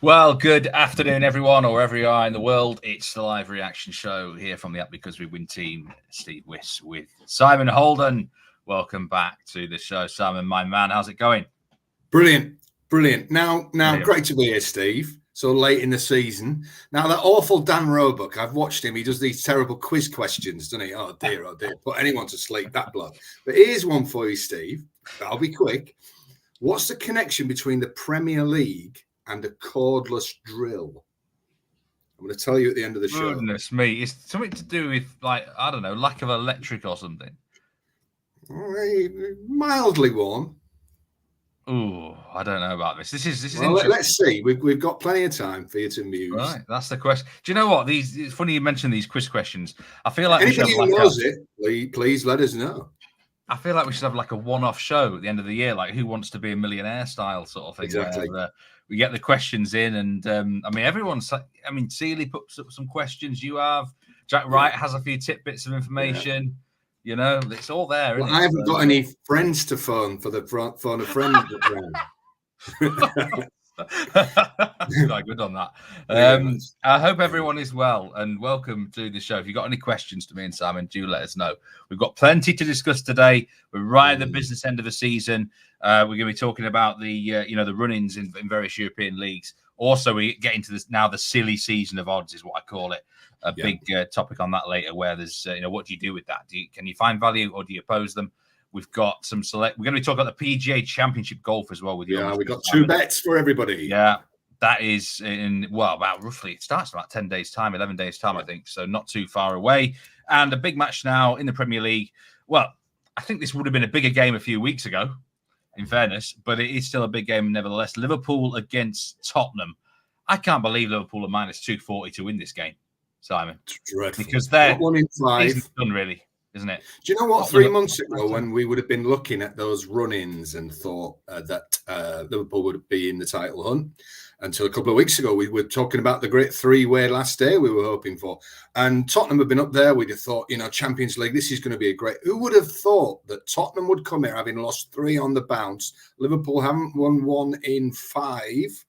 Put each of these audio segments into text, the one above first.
Well, good afternoon, everyone, or wherever you are in the world. It's the live reaction show here from the Up Because We Win team. Steve Wyss with Simon Holden. Welcome back to the show, Simon, my man. How's it going? Brilliant. Now, great to be here, Steve. So late in the season. Now, that awful Dan Roebuck, I've watched him. He does these terrible quiz questions, doesn't he? Oh, dear. Put anyone to sleep, that bloke. But here's one for you, Steve. I'll be quick. What's the connection between the Premier League and a cordless drill? I'm going to tell you at the end of the show. Goodness me. It's something to do with, like, I don't know, lack of electric or something. Mildly warm. Oh, I don't know about this. This is well, interesting. Let's see. We've got plenty of time for you to muse. Right, that's the question. Do you know what? It's funny you mentioned these quiz questions. I feel like anybody who knows it, please let us know. I feel like we should have like a one-off show at the end of the year, like Who Wants to Be a Millionaire style sort of thing. Exactly. Where, we get the questions in, and I mean, everyone's. I mean, Seeley puts up some questions. You have Jack Wright has a few tidbits of information. Yeah. You know, it's all there. Well, I haven't got any friends to phone for the phone a friend. Quite good on that. I hope everyone is well and welcome to the show. If you've got any questions to me and Simon, do let us know. We've got plenty to discuss today. We're right at the business end of the season. We're going to be talking about the the run-ins in various European leagues. Also, we get into this now. The silly season of odds is what I call it. A big topic on that later. Where there's what do you do with that? Can you find value or do you oppose them? We've got some select. We're going to be talking about the PGA Championship golf as well with you. Yeah, we've got two bets for everybody. Yeah, that is about roughly. It starts in about 10 days' time, 11 days' time, I think. So not too far away. And a big match now in the Premier League. Well, I think this would have been a bigger game a few weeks ago, in fairness, but it is still a big game nevertheless. Liverpool against Tottenham. I can't believe Liverpool are minus 240 to win this game, Simon. It's dreadful. Because they're 1 in 5. Done, really. Isn't it? Do you know what? 3 months ago, when we would have been looking at those run-ins and thought that Liverpool would be in the title hunt, until a couple of weeks ago, we were talking about the great three-way last day we were hoping for. And Tottenham have been up there. We'd have thought, Champions League, this is going to be a great... Who would have thought that Tottenham would come here having lost 3 on the bounce? Liverpool haven't won 1 in 5.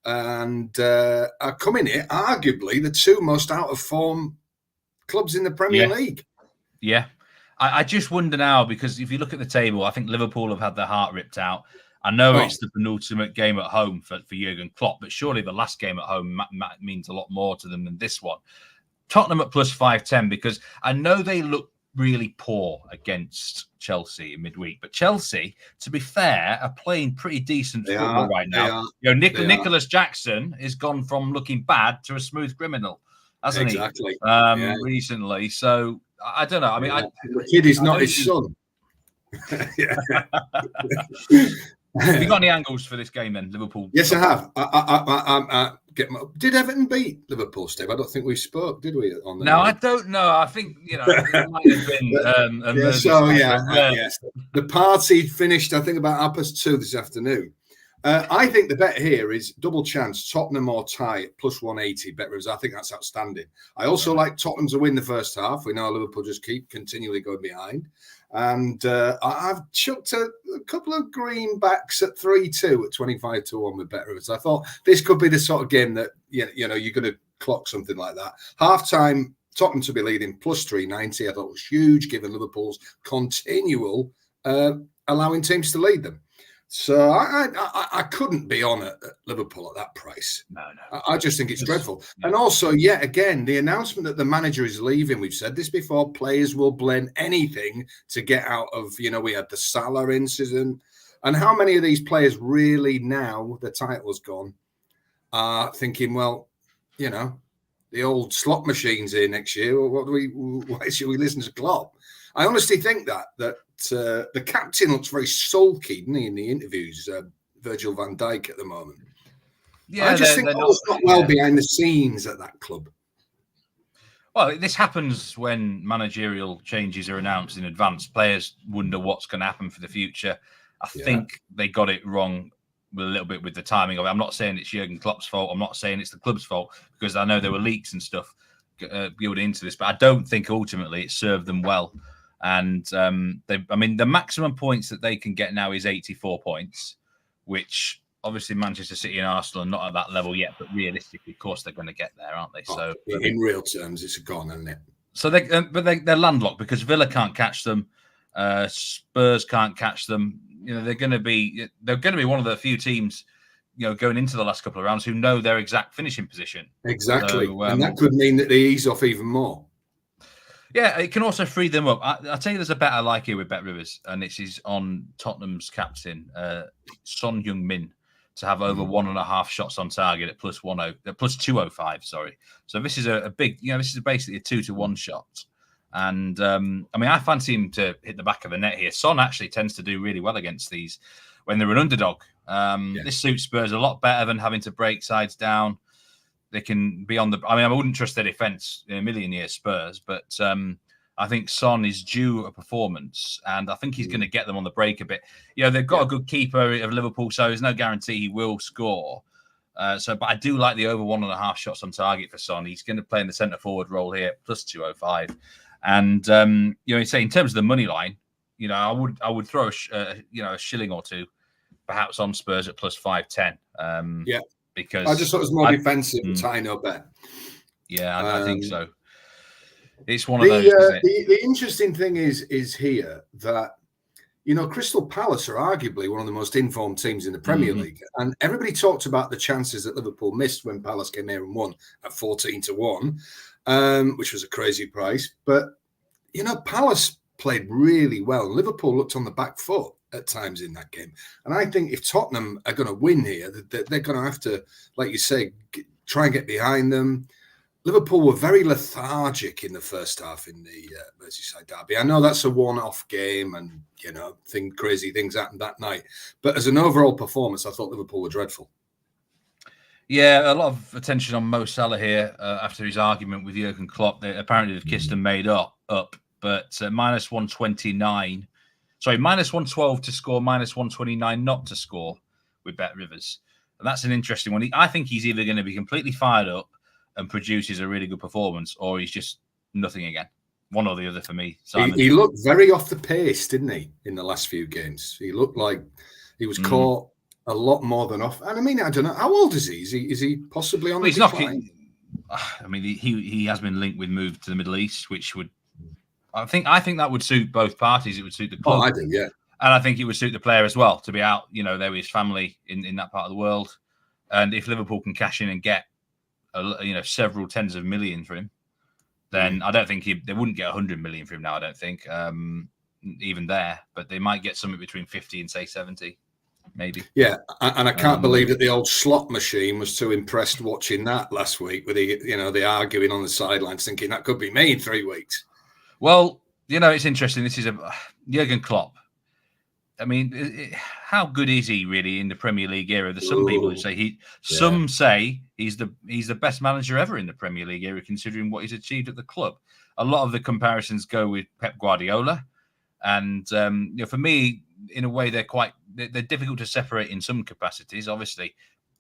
And are coming here, arguably, the 2 most out-of-form clubs in the Premier League. Yeah, I just wonder now, because if you look at the table, I think Liverpool have had their heart ripped out. I know it's the penultimate game at home for Jurgen Klopp, but surely the last game at home means a lot more to them than this one. Tottenham at plus 510, because I know they look really poor against Chelsea in midweek, but Chelsea, to be fair, are playing pretty decent football right now. Nicholas Jackson has gone from looking bad to a smooth criminal, hasn't he? Recently. So I don't know. I mean, the kid is not his son. Have you got any angles for this game then, Liverpool? Yes, I have. Did Everton beat Liverpool, Steve? I don't think we spoke, did we? On the I don't know. I think it might have been. Yes. The party finished, I think, about 2:30 this afternoon. I think the bet here is double chance, Tottenham or tie at plus 180 bet rivers. I think that's outstanding. I also like Tottenham to win the first half. We know Liverpool just keep continually going behind. And I've chucked a couple of greenbacks at 3-2 at 25-1 with bet rivers. I thought this could be the sort of game that you're going to clock something like that. Half time, Tottenham to be leading plus 390. I thought was huge given Liverpool's continual allowing teams to lead them. So I couldn't be on at Liverpool at that price. No. I just think it's dreadful. Yeah. And also, yet again, the announcement that the manager is leaving, we've said this before, players will blame anything to get out of, we had the Salah incident. And how many of these players really now, the title's gone, are thinking, well, the old slot machine's here next year. Why should we listen to Klopp? I honestly think that the captain looks very sulky, doesn't he, in the interviews, Virgil van Dijk at the moment. Yeah, I just think all's not well behind the scenes at that club. Well, this happens when managerial changes are announced in advance. Players wonder what's going to happen for the future. I think they got it wrong a little bit with the timing of it. I'm not saying it's Jurgen Klopp's fault. I'm not saying it's the club's fault, because I know there were leaks and stuff building into this, but I don't think ultimately it served them well. And the maximum points that they can get now is 84 points, which obviously Manchester City and Arsenal are not at that level yet, but realistically, of course, they're going to get there, aren't they? So in real terms, it's a gone, isn't it? So they're landlocked because Villa can't catch them, Spurs can't catch them. They're going to be one of the few teams, going into the last couple of rounds who know their exact finishing position. Exactly, and that could mean that they ease off even more. Yeah, it can also free them up. I'll tell you, there's a bet I like here with Bet Rivers, and this is on Tottenham's captain, Son Heung-min, to have over 1.5 shots on target at plus 205. Sorry, so this is a big. This is basically a 2-to-1 shot, and I fancy him to hit the back of the net here. Son actually tends to do really well against these when they're an underdog. This suits Spurs a lot better than having to break sides down. They can be on the. I wouldn't trust their defense in a million years, Spurs, but I think Son is due a performance, and I think he's going to get them on the break a bit. They've got a good keeper of Liverpool, so there's no guarantee he will score. But I do like the over 1.5 shots on target for Son. He's going to play in the centre forward role here, plus 205. And in terms of the money line, I would throw a shilling or two, perhaps on Spurs at plus 510. Because I just thought it was more defensive tie no bet. Yeah, I think so. It's one of those. The interesting thing is here that Crystal Palace are arguably one of the most informed teams in the Premier League, and everybody talked about the chances that Liverpool missed when Palace came here and won at 14-1, which was a crazy price. But Palace played really well. Liverpool looked on the back foot at times in that game. And I think if Tottenham are going to win here, they're going to have to, like you say, try and get behind them. Liverpool were very lethargic in the first half in the Merseyside derby. I know that's a one-off game and, crazy things happened that night. But as an overall performance, I thought Liverpool were dreadful. Yeah, a lot of attention on Mo Salah here after his argument with Jurgen Klopp. Apparently they've kissed and made up. But minus 129... Sorry, minus 112 to score, minus 129 not to score with Bet Rivers. And that's an interesting one. I think he's either going to be completely fired up and produces a really good performance, or he's just nothing again. One or the other for me. He looked very off the pace, didn't he, in the last few games? He looked like he was caught a lot more than off. And I don't know. How old is he? Is he possibly on the decline? He has been linked with move to the Middle East, which would... I think that would suit both parties. It would suit the club. Oh, I do, yeah. And I think it would suit the player as well to be out, there with his family in that part of the world. And if Liverpool can cash in and get, several tens of millions for him, then I don't think they wouldn't get 100 million for him now, I don't think, even there. But they might get something between 50 and, say, 70, maybe. Yeah, and I can't believe that the old slot machine was too impressed watching that last week with the arguing on the sidelines, thinking that could be me in 3 weeks. Well, it's interesting. This is Jurgen Klopp. How good is he really in the Premier League era? There's some people who say some say he's the best manager ever in the Premier League era, considering what he's achieved at the club. A lot of the comparisons go with Pep Guardiola, and for me, in a way, they're difficult to separate in some capacities. Obviously,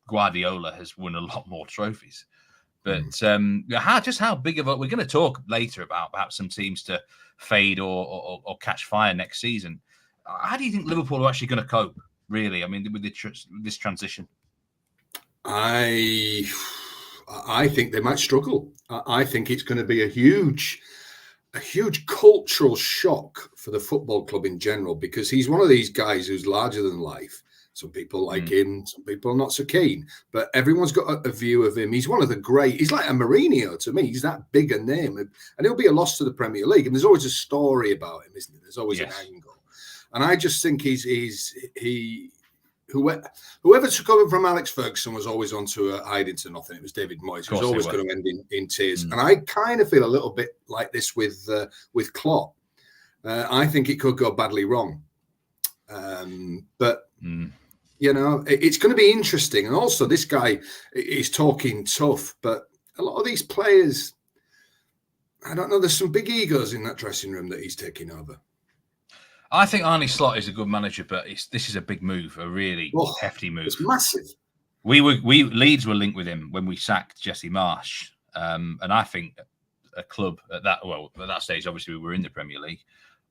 Guardiola has won a lot more trophies. But how big of a... We're going to talk later about perhaps some teams to fade or catch fire next season. How do you think Liverpool are actually going to cope, really? With this transition? I think they might struggle. I think it's going to be a huge cultural shock for the football club in general, because he's one of these guys who's larger than life. Some people like him, some people are not so keen. But everyone's got a view of him. He's one of the great. He's like a Mourinho to me. He's that big a name. And he'll be a loss to the Premier League. And there's always a story about him, isn't there? There's always an angle. And I just think whoever took over from Alex Ferguson was always on to hiding to nothing. It was David Moyes. He was always going to end in tears. And I kind of feel a little bit like this with Klopp. I think it could go badly wrong. It's going to be interesting. And also, this guy is talking tough, but a lot of these players, I don't know, there's some big egos in that dressing room that he's taking over. I think Arne Slot is a good manager, but this is a big move, a really hefty move. It's massive. Leeds were linked with him when we sacked Jesse Marsh, and I think a club at that stage, obviously we were in the Premier League,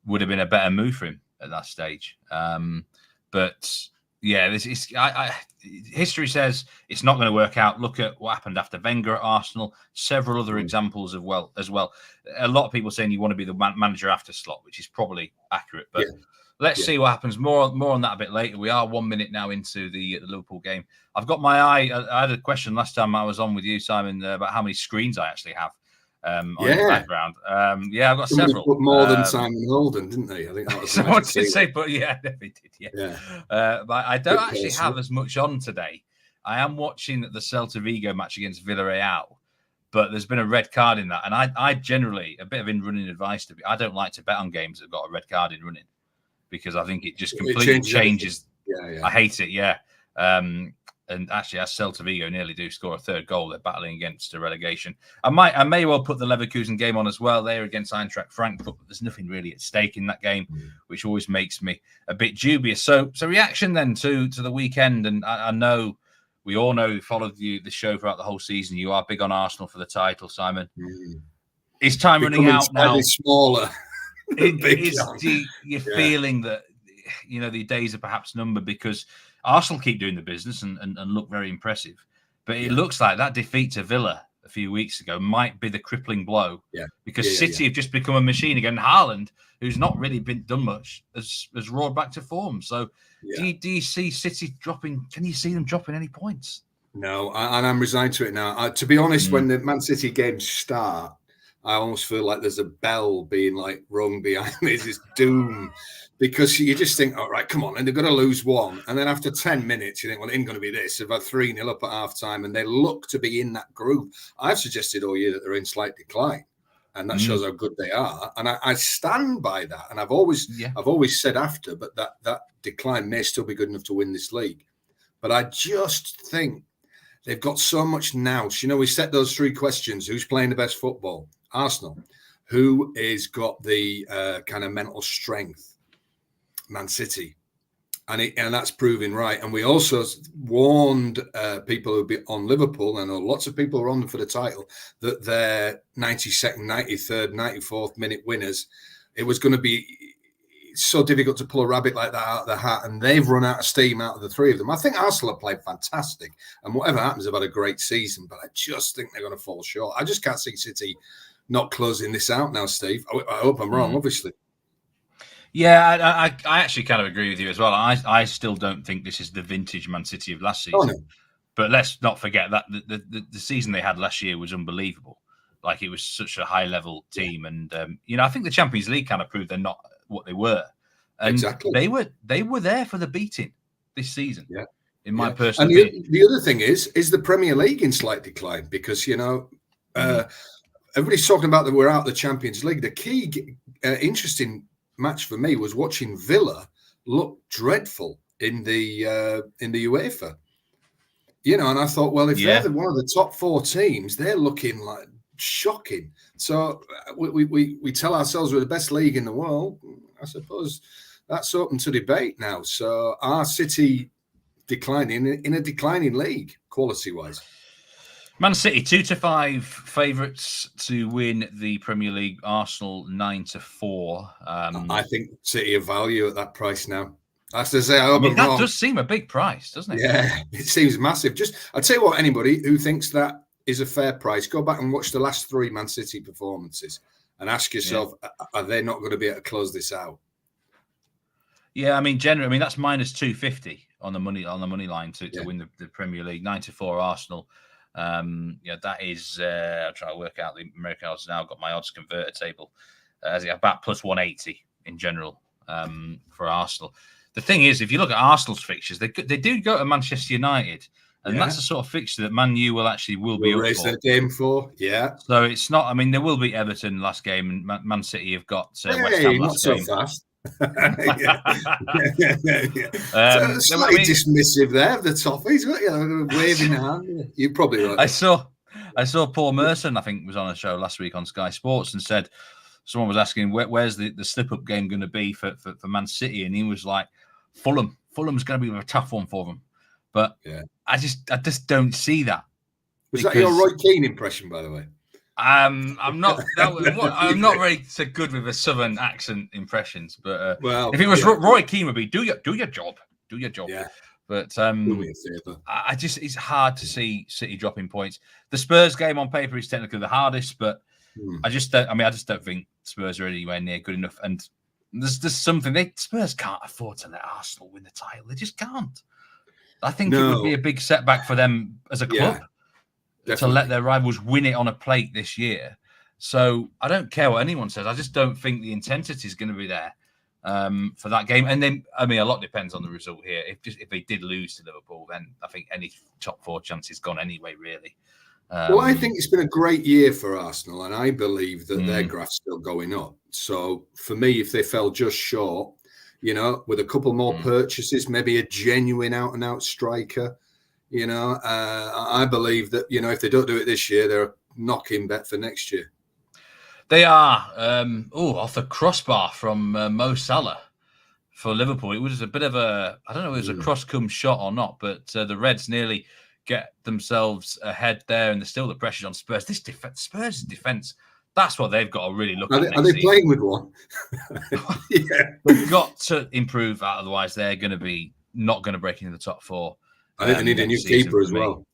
would have been a better move for him at that stage. But Yeah, this is. History says it's not going to work out. Look at what happened after Wenger at Arsenal. Several other examples as well. A lot of people saying you want to be the manager after Slot, which is probably accurate. But let's see what happens. More on that a bit later. We are 1 minute now into the Liverpool game. I've got my eye. I had a question last time I was on with you, Simon, about how many screens I actually have. On the background. I've got several. Put more than Simon Holden, didn't they? I think that was someone did say, but yeah, they did. But I don't actually have as much on today. I am watching the Celta Vigo match against Villarreal, but there's been a red card in that, and I generally a bit of in-running advice to be. I don't like to bet on games that got a red card in running because I think it just completely changes. I hate it. Yeah. And actually, as Celta Vigo nearly do score a third goal, they're battling against a relegation. I may well put the Leverkusen game on as well. They're against Eintracht Frankfurt, but there's nothing really at stake in that game, which always makes me a bit dubious. So reaction then to the weekend, and I know we all know who followed the show throughout the whole season. You are big on Arsenal for the title, Simon. Is time running out now? Smaller. You're feeling that the days are perhaps numbered because Arsenal keep doing the business and look very impressive. But it looks like that defeat to Villa a few weeks ago might be the crippling blow. Because City have just become a machine again. Haaland, who's not really been done much, has roared back to form. So do you see City dropping? Can you see them dropping any points? No, and I'm resigned to it now. To be honest, when the Man City games start, I almost feel like there's a bell being rung behind me. It's doom. Because you just think, all right, come on, and they're going to lose one. And then after 10 minutes, you think, well, it ain't going to be this. They've had 3-0 up at half-time, and they look to be in that group. I've suggested all year that they're in slight decline, and that shows how good they are. And I stand by that. And I've always said after, but that decline may still be good enough to win this league. But I just think they've got so much nous. We set those 3 questions. Who's playing the best football? Arsenal. Who has got the kind of mental strength? Man City, and that's proving right. And we also warned people who'd be on Liverpool, and lots of people are on them for the title, that their 92nd, 93rd, 94th minute winners, it was going to be so difficult to pull a rabbit like that out of the hat, and they've run out of steam out of the 3 of them. I think Arsenal have played fantastic, and whatever happens, they've had a great season, but I just think they're going to fall short. I just can't see City not closing this out now, Steve. I hope I'm wrong, obviously. Yeah, I actually kind of agree with you as well. I still don't think this is the vintage Man City of last season. No. But let's not forget that the season they had last year was unbelievable. It was such a high-level team. And, I think the Champions League kind of proved they're not what they were. And exactly. They were there for the beating this season, in my personal opinion. The other thing is the Premier League in slight decline because, everybody's talking about that we're out of the Champions League. The key interesting match for me was watching Villa look dreadful in the UEFA. And I thought, well, if they're one of the top 4 teams, they're looking like shocking. So we tell ourselves we're the best league in the world. I suppose that's open to debate now. So are City declining in a declining league quality-wise? Man City 2-5 favourites to win the Premier League. Arsenal 9-4. I think City of value at that price now. I have to say, that does seem a big price, doesn't it? Yeah, it seems massive. I'll tell you what, anybody who thinks that is a fair price, go back and watch the last 3 Man City performances and ask yourself, are they not going to be able to close this out? Yeah, generally, that's minus 250 on the money line to win the Premier League. 9-4 Arsenal. That is. I'll try to work out the American odds now. I've got my odds converter table. As about plus 180 in general for Arsenal. The thing is, if you look at Arsenal's fixtures, they do go to Manchester United, and that's the sort of fixture that Man U will be raise their game for. Yeah. So it's not. There will be Everton last game, and Man City have got West Ham last game. Not so fast. Slightly dismissive there of the Toffees, waving a hand. You're probably right. I saw Paul Merson, I think, was on a show last week on Sky Sports and said someone was asking where's the slip-up game going to be for Man City, and he was like, Fulham's going to be a tough one for them. But I just don't see that. Was that your Roy Keane impression, by the way? I'm not very so good with the southern accent impressions, but if it was Roy Keane, would be do your job. Yeah. Do me a favour. I just, it's hard to see City dropping points. The Spurs game on paper is technically the hardest, but I just don't think Spurs are anywhere near good enough. And there's something Spurs can't afford to let Arsenal win the title. They just can't. I think it would be a big setback for them as a club to let their rivals win it on a plate this year. So I don't care what anyone says. I just don't think the intensity is going to be there for that game. And then, I mean, a lot depends on the result here. If they did lose to Liverpool, then I think any top 4 chance is gone anyway, really. Well, I think it's been a great year for Arsenal, and I believe that their graph's still going up. So for me, if they fell just short, with a couple more purchases, maybe a genuine out-and-out striker, I believe that, if they don't do it this year, they're a knock-in bet for next year. They are. Off the crossbar from Mo Salah for Liverpool. It was a bit of I don't know if it was a cross-come shot or not, but the Reds nearly get themselves ahead there, and there's still the pressure on Spurs. This Spurs' defence, that's what they've got to really look at. Are they playing with one? They've got to improve that, otherwise they're going to be not going to break into the top 4. I think they need a new keeper as well.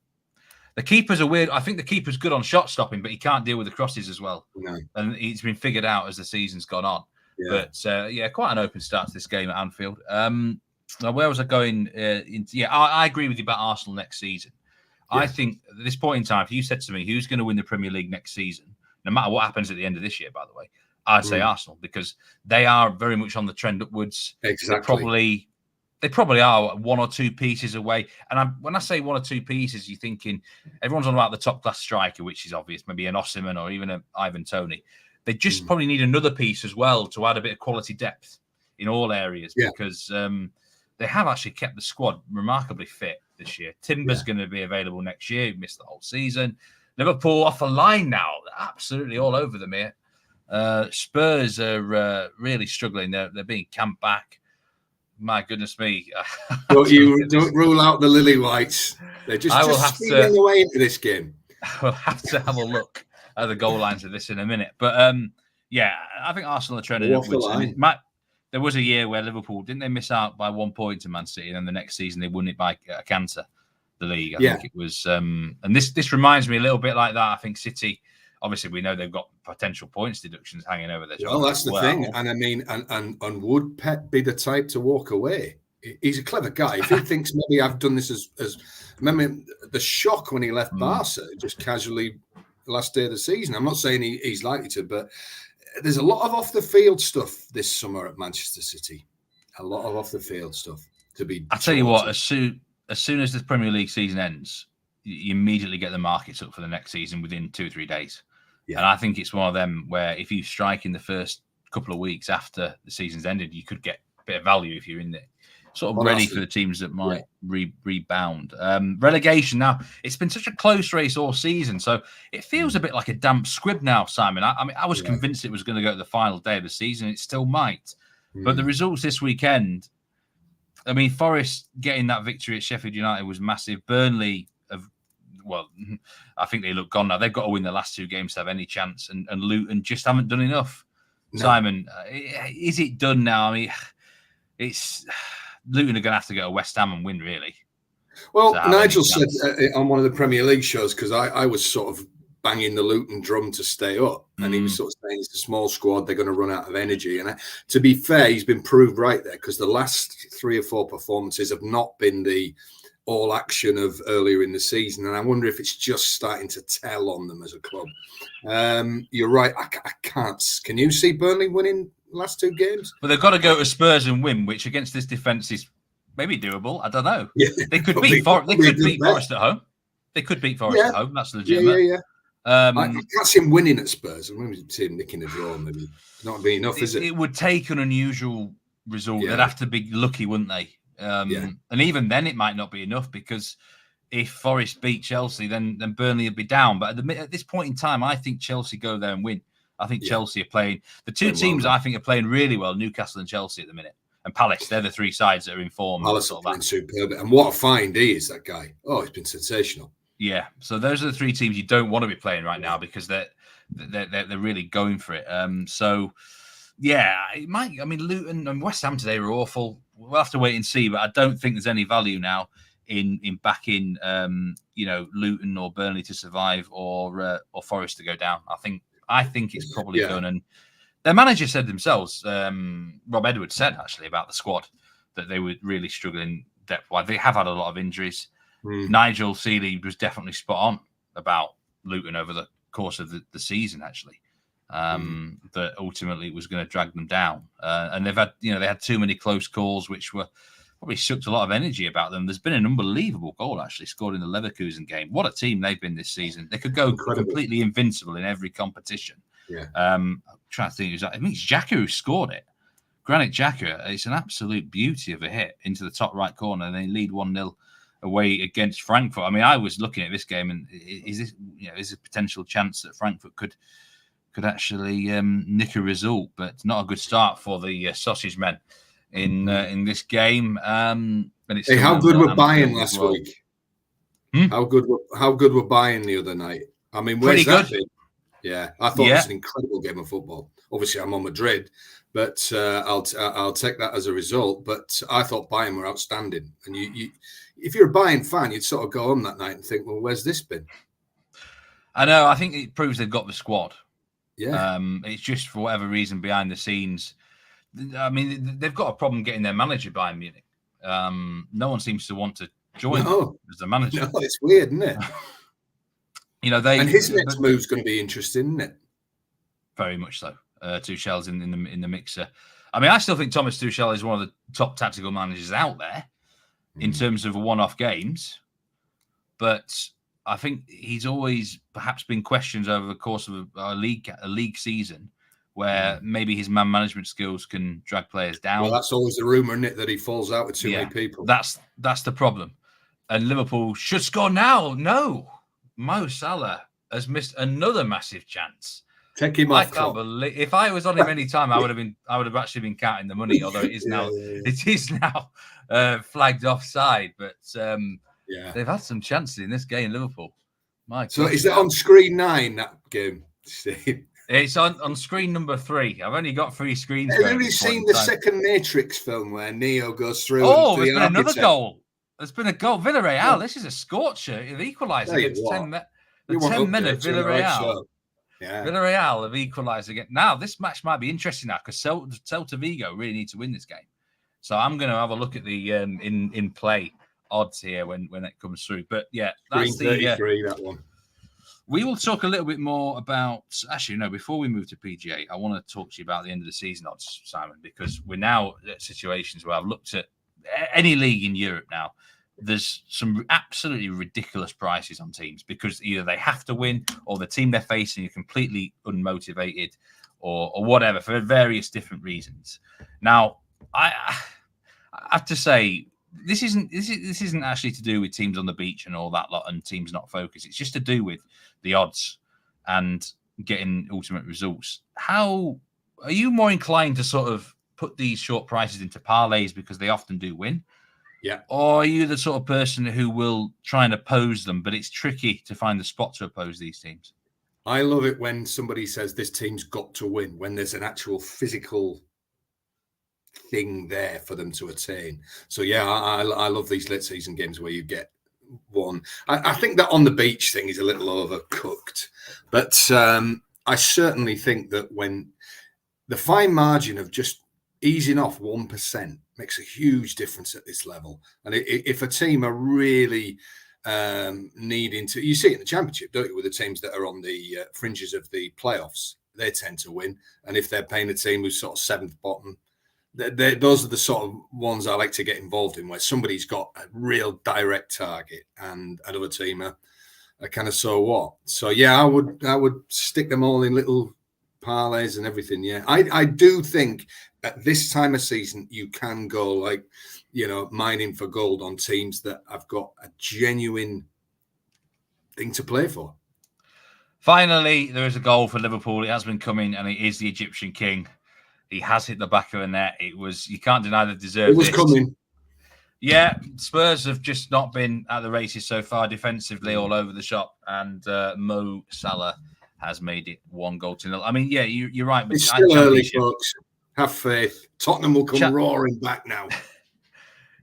The keepers are weird. I think the keeper's good on shot stopping, but he can't deal with the crosses as well. No. And it's been figured out as the season's gone on. Yeah. But quite an open start to this game at Anfield. Now, where was I going? I agree with you about Arsenal next season. Yeah. I think at this point in time, if you said to me, who's going to win the Premier League next season, no matter what happens at the end of this year, by the way, I'd say Arsenal, because they are very much on the trend upwards. Exactly. They probably are 1 or 2 pieces away. And when I say 1 or 2 pieces, you're thinking everyone's on about the top class striker, which is obvious, maybe an Osimhen or even an Ivan Toney. They just probably need another piece as well to add a bit of quality depth in all areas, because they have actually kept the squad remarkably fit this year. Timber's going to be available next year. He missed the whole season. Liverpool off the line now. They're absolutely all over them here. Spurs are really struggling. They're being camped back. My goodness me. Don't rule out the Lily Whites. They're just speeding away into this game. We'll have to have a look at the goal lines of this in a minute. But I think Arsenal are trending upwards. There was a year where Liverpool, didn't they miss out by 1 point to Man City, and then the next season they won it by a canter, the league. I think it was. And this reminds me a little bit like that. I think City, obviously we know they've got potential points deductions hanging over their shoulders. Well, that's the thing. And I mean, and would Pep be the type to walk away? He's a clever guy. If he thinks maybe I've done this as remember the shock when he left Barca, just casually last day of the season. I'm not saying he's likely to, but there's a lot of off the field stuff this summer at Manchester City. A lot of off the field stuff to be. I tell you what, as soon as the Premier League season ends, you immediately get the markets up for the next season within 2 or 3 days. Yeah. And I think it's one of them where if you strike in the first couple of weeks after the season's ended, you could get a bit of value if you're in there. Sort of ready for the teams that might rebound. Relegation now, it's been such a close race all season, so it feels a bit like a damp squib now, Simon. I was convinced it was going to go to the final day of the season. It still might. But the results this weekend, I mean, Forest getting that victory at Sheffield United was massive. Burnley, I think they look gone now. They've got to win the last 2 games to have any chance, and Luton just haven't done enough. No. Simon, is it done now? I mean, it's Luton are going to have to go to West Ham and win, really. Well, Nigel said on one of the Premier League shows, because I was sort of banging the Luton drum to stay up, and he was sort of saying it's a small squad, they're going to run out of energy. And to be fair, he's been proved right there, because the last 3 or 4 performances have not been the all action of earlier in the season, and I wonder if it's just starting to tell on them as a club. You're right. I can't. Can you see Burnley winning last 2 games? But they've got to go to Spurs and win, which against this defence is maybe doable. I don't know. Yeah, they could beat Forest at home. They could beat Forest at home. That's legitimate. Yeah. I can't see him winning at Spurs. I maybe see him nicking a draw. Maybe not be enough, is it? It would take an unusual result. They'd have to be lucky, wouldn't they? And even then, it might not be enough, because if Forest beat Chelsea, then Burnley would be down. But at this point in time, I think Chelsea go there and win. I think Chelsea are playing. The 2 teams I think are playing really well, Newcastle and Chelsea at the minute. And Palace, they're the 3 sides that are in form. Palace are playing superb. And what a find he is, that guy. Oh, he's been sensational. Yeah. So those are the 3 teams you don't want to be playing right now, because they're really going for it. So Yeah, it might. I mean, Luton and West Ham today were awful. We'll have to wait and see, but I don't think there's any value now in backing, Luton or Burnley to survive or Forest to go down. I think it's probably done. And their manager said themselves, Rob Edwards said actually about the squad that they were really struggling depth-wise. They have had a lot of injuries. Nigel Seeley was definitely spot on about Luton over the course of the season, actually. That ultimately was going to drag them down. And they had too many close calls, which were probably sucked a lot of energy about them. There's been an unbelievable goal actually scored in the Leverkusen game. What a team they've been this season. They could go completely invincible in every competition. Yeah. I'm trying to think. I think it's Xhaka who scored it. Granit Xhaka. It's an absolute beauty of a hit into the top right corner, and they lead 1-0 away against Frankfurt. I mean, I was looking at this game, and is a potential chance that Frankfurt could actually nick a result, but not a good start for the sausage men in this game. And it's how good were Bayern last week? How good were Bayern the other night? I mean, where's that been? Yeah, I thought it was an incredible game of football. Obviously, I'm on Madrid, but I'll take that as a result. But I thought Bayern were outstanding. And you if you're a Bayern fan, you'd sort of go home that night and think, well, where's this been? I know. I think it proves they've got the squad. Yeah. It's just for whatever reason behind the scenes. I mean, they've got a problem getting their manager Bayern Munich. No one seems to want to join them as the manager. No, it's weird, isn't it? And his next move's going to be interesting, isn't it? Very much so. Tuchel's in the mixer. I mean, I still think Thomas Tuchel is one of the top tactical managers out there in terms of one-off games, but I think he's always perhaps been questioned over the course of a league season where maybe his man management skills can drag players down. Well, that's always the rumour, isn't it, that he falls out with too many people. That's the problem. And Liverpool should score now. No. Mo Salah has missed another massive chance. Take him off. I can't believe if I was on him any time, I would have actually been counting the money, although it is now flagged offside. But they've had some chances in this game, Liverpool. So is it on screen 9 that game, Steve? It's on screen number 3. I've only got 3 screens. Have you seen the second Matrix film where Neo goes through? Oh, there's been another goal. There's been a goal. Villarreal. This is a scorcher. They've equalised against 10 men. The 10 men of Villarreal. Villarreal have equalised again. Now, this match might be interesting now because Celta Vigo really need to win this game. So I'm going to have a look at the in-play odds here when it comes through. But yeah, that's the 33, that one. We will talk a little bit more about... Actually, no, before we move to PGA, I want to talk to you about the end of the season odds, Simon, because we're now at situations where I've looked at any league in Europe now. There's some absolutely ridiculous prices on teams because either they have to win or the team they're facing is completely unmotivated or whatever for various different reasons. Now, I have to say, this isn't actually to do with teams on the beach and all that lot and teams not focused. It's just to do with the odds and getting ultimate results. How are you more inclined to sort of put these short prices into parlays because they often do win? Yeah. Or are you the sort of person who will try and oppose them, but it's tricky to find the spot to oppose these teams? I love it when somebody says this team's got to win, when there's an actual physical thing there for them to attain. So, yeah, I love these late season games where you get one. I think that on the beach thing is a little overcooked. But I certainly think that when the fine margin of just easing off 1% makes a huge difference at this level. And if a team are really needing to, you see it in the championship, don't you, with the teams that are on the fringes of the playoffs, they tend to win. And if they're playing a team who's sort of seventh bottom, those are the sort of ones I like to get involved in, where somebody's got a real direct target and another team are kind of so what. So yeah, I would stick them all in little parlays and everything. Yeah, I do think at this time of season you can go like, mining for gold on teams that have got a genuine thing to play for. Finally, there is a goal for Liverpool. It has been coming, and it is the Egyptian King. He has hit the back of the net. You can't deny the deserve. It was coming. Yeah, Spurs have just not been at the races so far defensively, all over the shop, and Mo Salah has made it 1-0. I mean, yeah, you're right. But it's still early, folks. Have faith. Tottenham will come roaring back now.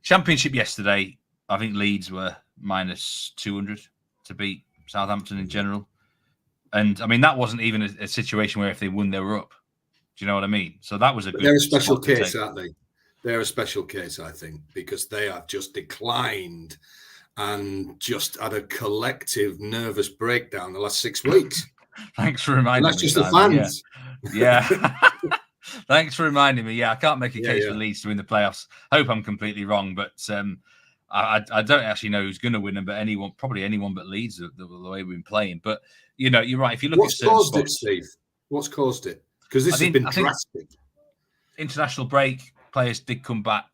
Championship yesterday, I think Leeds were minus 200 to beat Southampton in general. And, I mean, that wasn't even a situation where if they won, they were up. Do you know what I mean? So that was a good... They're a special case, aren't they? They're a special case, I think, because they have just declined and just had a collective nervous breakdown the last 6 weeks. Thanks for reminding me. That's just the fans. Yeah. Thanks for reminding me. Yeah, I can't make a case for Leeds to win the playoffs. Hope I'm completely wrong, but I don't actually know who's going to win them, but probably anyone but Leeds, the way we've been playing. But, you know, you're right. If you look at certain spots... What's caused it, Steve? What's caused it? Because this has been drastic. International break, players did come back.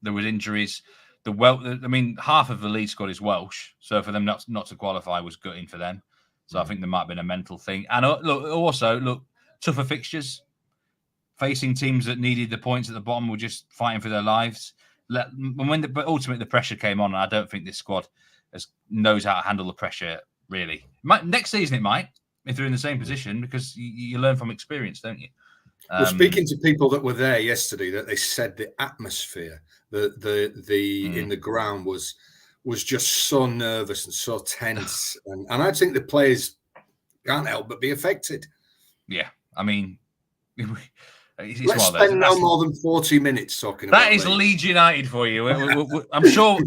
There was injuries. Half of the Leeds squad is Welsh, so for them not to qualify was gutting for them. So I think there might have been a mental thing. And look, tougher fixtures. Facing teams that needed the points at the bottom were just fighting for their lives. But ultimately the pressure came on, and I don't think this squad knows how to handle the pressure, really. Next season it might, if they're in the same position, because you learn from experience, don't you? Well, speaking to people that were there yesterday, that they said the atmosphere, in the ground was just so nervous and so tense, and I think the players can't help but be affected. Yeah, I mean, let's spend no more than 40 minutes talking about that. Is Leeds United for you? I'm sure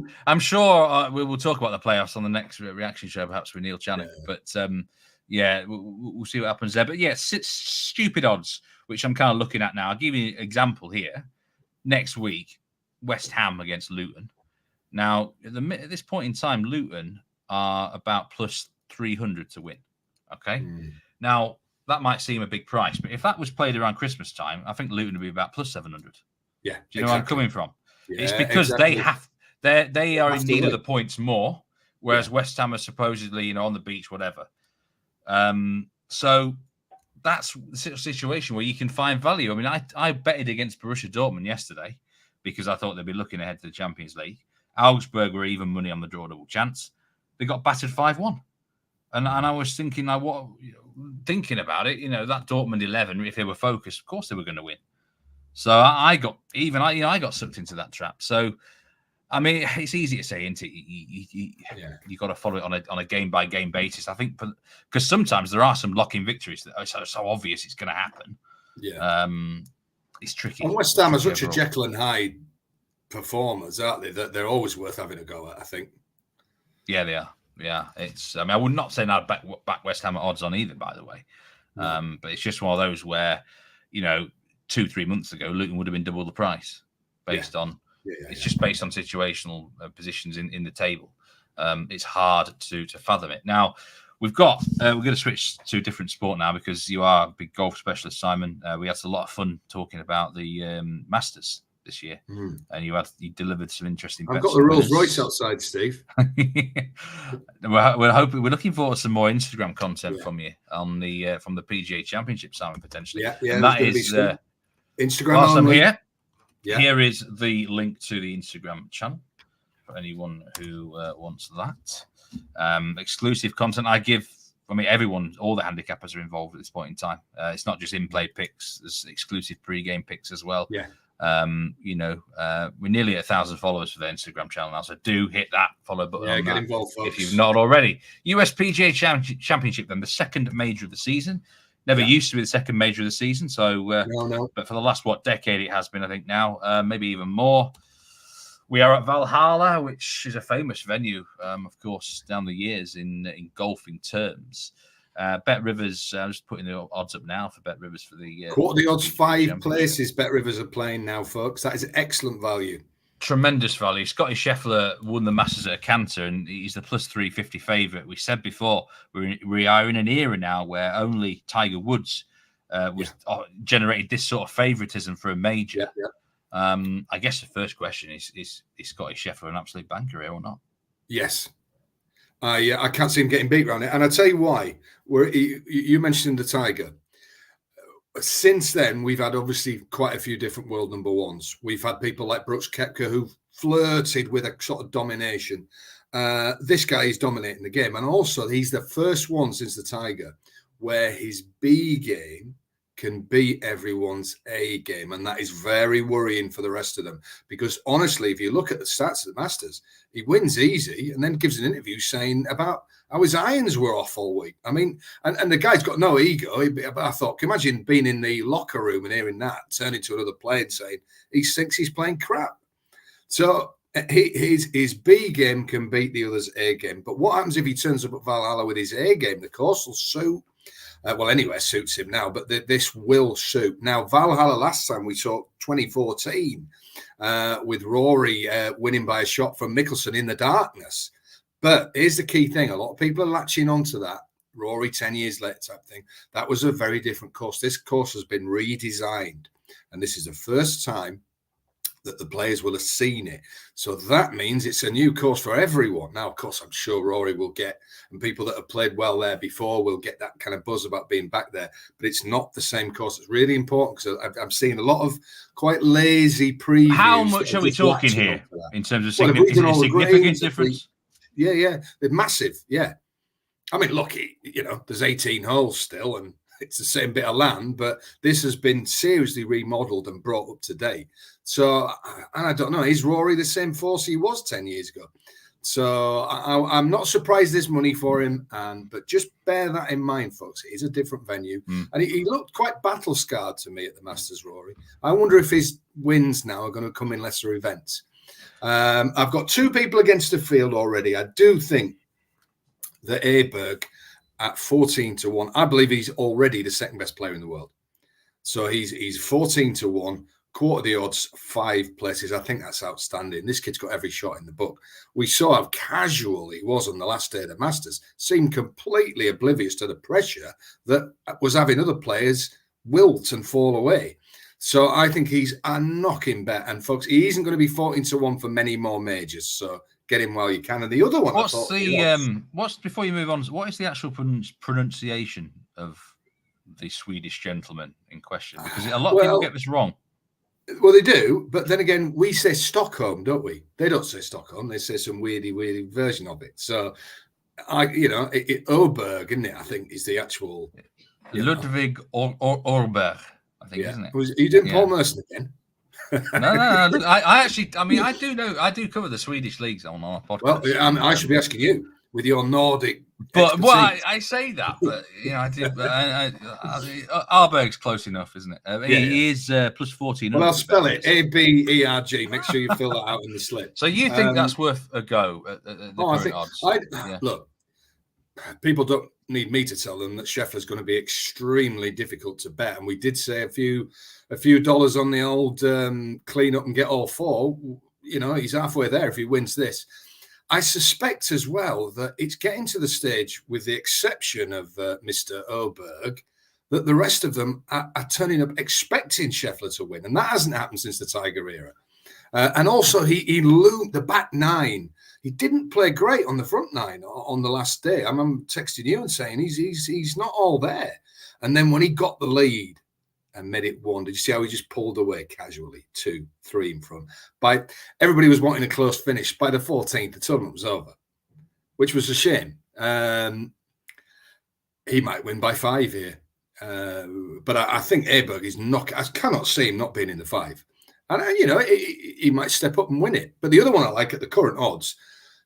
we will talk about the playoffs on the next reaction show, perhaps with Neil Channing. Yeah. But we'll see what happens there. But yeah, stupid odds, which I'm kind of looking at now. I'll give you an example here. Next week, West Ham against Luton. Now, at this point in time, Luton are about plus 300 to win. Okay. Now, that might seem a big price, but if that was played around Christmas time, I think Luton would be about plus 700. Yeah. Do you know where I'm coming from? Yeah, it's because they are in need of the points more, whereas West Ham are supposedly, on the beach, whatever. So that's the situation where you can find value. I mean, I betted against Borussia Dortmund yesterday because I thought they'd be looking ahead to the Champions League. Augsburg were even money on the draw double chance. They got battered 5-1. And I was thinking, thinking about it, that Dortmund 11, if they were focused, of course they were going to win. So I got sucked into that trap. So, I mean, it's easy to say, isn't it? You got to follow it on a game by game basis. I think because sometimes there are some lock-in victories that are so obvious it's going to happen. Yeah, it's tricky. And West Ham are such a Jekyll and Hyde performers, aren't they? That they're always worth having a go at. I think. Yeah, they are. Yeah, I would not say I'd back West Ham at odds on either, by the way. But it's just one of those where, 2-3 months ago, Luton would have been double the price based on. It's just based on situational positions in the table. It's hard to fathom it. Now, we're going to switch to a different sport now because you are a big golf specialist, Simon. We had a lot of fun talking about the Masters this year, and you delivered some interesting. I've got the Rolls Royce outside, Steve. We're looking forward to some more Instagram content from you on the from the PGA Championship, Simon, potentially. Yeah, and that is Instagram. Whilst I'm here, here is the link to the Instagram channel for anyone who wants that. Exclusive content I give. I mean, everyone, all the handicappers are involved at this point in time. It's not just in-play picks; there's exclusive pre-game picks as well. Yeah. We're nearly at 1,000 followers for the Instagram channel now, so do hit that follow button on get that involved, folks, if you've not already. USPGA Championship, then the second major of the season. Never used to be the second major of the season, so no. But for the last decade it has been, I think now, maybe even more. We are at Valhalla, which is a famous venue, of course, down the years in golfing terms. Bet Rivers, I'm just putting the odds up now for Bet Rivers for the quarter the odds, 5 places Bet Rivers are playing now, folks. That is excellent value. Tremendous value. Scotty Scheffler won the Masters at Cantor, and he's the plus 350 favourite. We said before, we are in an era now where only Tiger Woods generated this sort of favouritism for a major. I guess the first question is Scotty Scheffler an absolute banker here or not? Yes. I can't see him getting beat around it. And I'll tell you why. You mentioned the Tiger. Since then, we've had obviously quite a few different world number ones. We've had people like Brooks Koepka who flirted with a sort of domination. This guy is dominating the game. And also, he's the first one since the Tiger where his B game can beat everyone's A game, and that is very worrying for the rest of them. Because honestly, if you look at the stats of the Masters, he wins easy and then gives an interview saying about how his irons were off all week. I mean, and the guy's got no ego. I thought, can you imagine being in the locker room and hearing that, turning to another player and saying he thinks he's playing crap. So his B game can beat the other's A game. But what happens if he turns up at Valhalla with his A game? The course will suit. Well, anyway, suits him now, but this will suit. Now, Valhalla last time we saw 2014 with Rory winning by a shot from Mickelson in the darkness. But here's the key thing. A lot of people are latching onto that. Rory 10 years later type thing. That was a very different course. This course has been redesigned, and this is the first time that the players will have seen it. So that means it's a new course for everyone. Now, of course, I'm sure Rory will get, and people that have played well there before will get that kind of buzz about being back there. But it's not the same course. It's really important because I'm seeing a lot of quite lazy previews. How much are we talking here in terms of significant difference? Yeah. They're massive, yeah. I mean, look, there's 18 holes still, and it's the same bit of land, but this has been seriously remodeled and brought up to date. So, and I don't know, is Rory the same force he was 10 years ago? So I'm not surprised there's money for him, but just bear that in mind, folks. It is a different venue. And he looked quite battle-scarred to me at the Masters, Rory. I wonder if his wins now are going to come in lesser events. I've got two people against the field already. I do think that Aberg at 14-1, I believe he's already the second best player in the world. So he's 14-1, quarter the odds, 5 places. I think that's outstanding. This kid's got every shot in the book. We saw how casual he was on the last day of the Masters, seemed completely oblivious to the pressure that was having other players wilt and fall away. So I think he's a knocking bet. And folks, he isn't going to be 14-1 for many more majors. So get him while you can. And the other one, what's before you move on? What is the actual pronunciation of the Swedish gentleman in question? Because a lot of people get this wrong. Well, they do, but then again, we say Stockholm, don't we? They don't say Stockholm; they say some weirdy version of it. So, Oberg, isn't it? I think is the actual Ludwig Orberg. I think, isn't it? Are you doing Paul Merson again? No. Look, I do cover the Swedish leagues on our podcast. Well, I should be asking you with your Nordic. But I say that, but I do. Arberg's close enough, isn't it? He is plus 14. Well, I'll spell it Aberg. Make sure you fill that out in the slip. So you think that's worth a go at the current odds? Look, people don't need me to tell them that Scheffler's going to be extremely difficult to bet, and we did say a few dollars on the old clean up and get all 4. He's halfway there if he wins this. I suspect as well that it's getting to the stage, with the exception of Mr. Oberg, that the rest of them are turning up expecting Scheffler to win. And that hasn't happened since the Tiger era. And also, he loomed the back 9. He didn't play great on the front 9 on the last day. I'm texting you and saying he's not all there. And then when he got the lead and made it 1, did you see how he just pulled away casually? 2, 3 in front. Everybody was wanting a close finish. By the 14th, the tournament was over, which was a shame. He might win by 5 here. But I think Aberg is not. I cannot see him not being in the 5. And, he might step up and win it. But the other one I like at the current odds,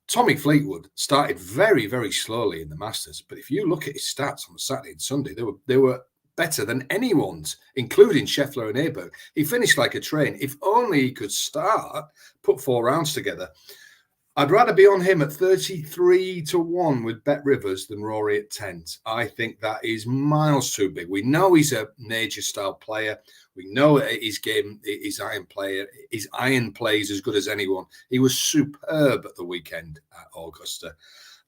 Tommy Fleetwood started very, very slowly in the Masters. But if you look at his stats on Saturday and Sunday, they were better than anyone's, including Scheffler and Aberg. He finished like a train. If only he could put 4 rounds together. I'd rather be on him at 33-1 with Bet Rivers than Rory at 10. I think that is miles too big. We know he's a major style player. We know his game, his iron play is as good as anyone. He was superb at the weekend at Augusta.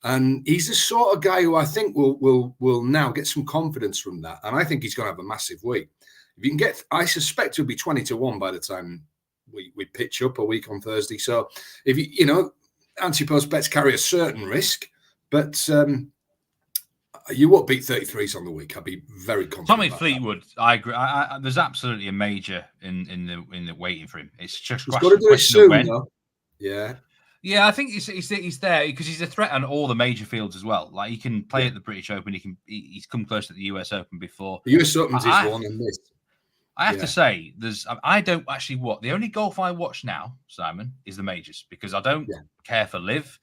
And he's the sort of guy who I think will now get some confidence from that. And I think he's going to have a massive week. If you can get, I suspect he'll be 20-1 by the time we pitch up a week on Thursday. So if anti-post bets carry a certain risk, but you won't beat 33s on the week. I'd be very confident. Tommy Fleetwood, I agree. There's absolutely a major in the waiting for him. It's just he's got to do it soon, though. Yeah. Yeah, I think he's there because he's a threat on all the major fields as well. Like he can play at the British Open. He's come close to the US Open before. The US Open's his one and this. I have to say, I don't actually watch. The only golf I watch now, Simon, is the majors because I don't care for live.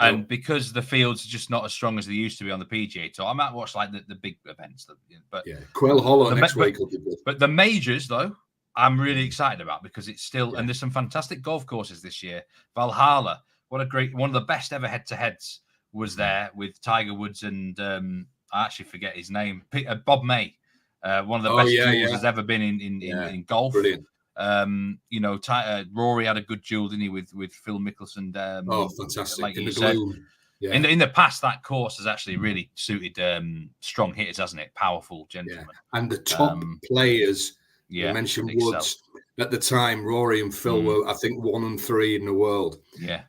And because the fields are just not as strong as they used to be on the PGA Tour, I might watch like the big events. But Quail Hollow next week will be good. But the majors, though, I'm really excited about because it's still and there's some fantastic golf courses this year. Valhalla, one of the best ever head-to-heads was there with Tiger Woods and I actually forget his name, Bob May. One of the best duels has ever been in golf. Brilliant. Rory had a good duel, didn't he, with Phil Mickelson? Fantastic! Like in you the said, gloom. Yeah. In the past, that course has actually really suited strong hitters, hasn't it? Powerful gentlemen. Yeah. And the top players. You mentioned Woods at the time. Rory and Phil were, I think, 1 and 3 in the world. Yeah.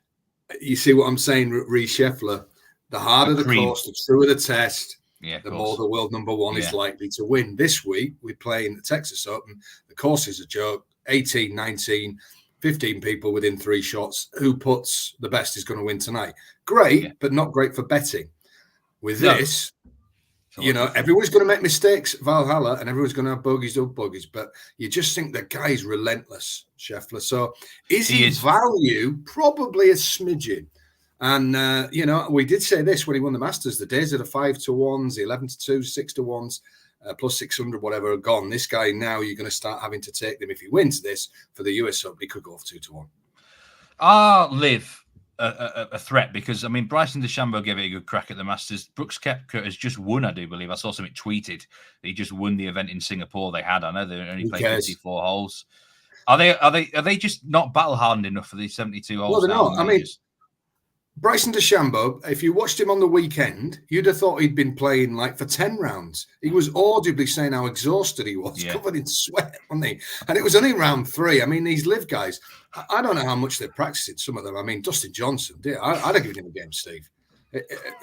You see what I'm saying, Reece Scheffler? The harder the course, the truer the test. The more the world number one is likely to win. This week, we're playing the Texas Open. The course is a joke. 18, 19, 15 people within 3 shots. Who puts the best is going to win tonight. Great, but not great for betting. With this, everyone's going to make mistakes, Valhalla, and everyone's going to have bogeys. But you just think the guy's relentless, Scheffler. So is he value? Probably a smidgen. And, we did say this when he won the Masters, the days of the 5-1s, the 11-2s, 6-1s, plus 600, whatever, are gone. This guy now, you're going to start having to take them. If he wins this for the US Open, he could go off 2-1. Live a threat because, I mean, Bryson DeChambeau gave it a good crack at the Masters. Brooks Koepka has just won, I do believe. I saw something tweeted that he just won the event in Singapore they had. I know they only played 54 holes. Are they just not battle hardened enough for these 72 holes? Well, they're not. I mean, Bryson DeChambeau, if you watched him on the weekend, you'd have thought he'd been playing like for 10 rounds. He was audibly saying how exhausted he was, covered in sweat, wasn't he? And it was only round 3. I mean, these live guys, I don't know how much they're practicing, some of them. I mean, Dustin Johnson, I'd have given him a game, Steve.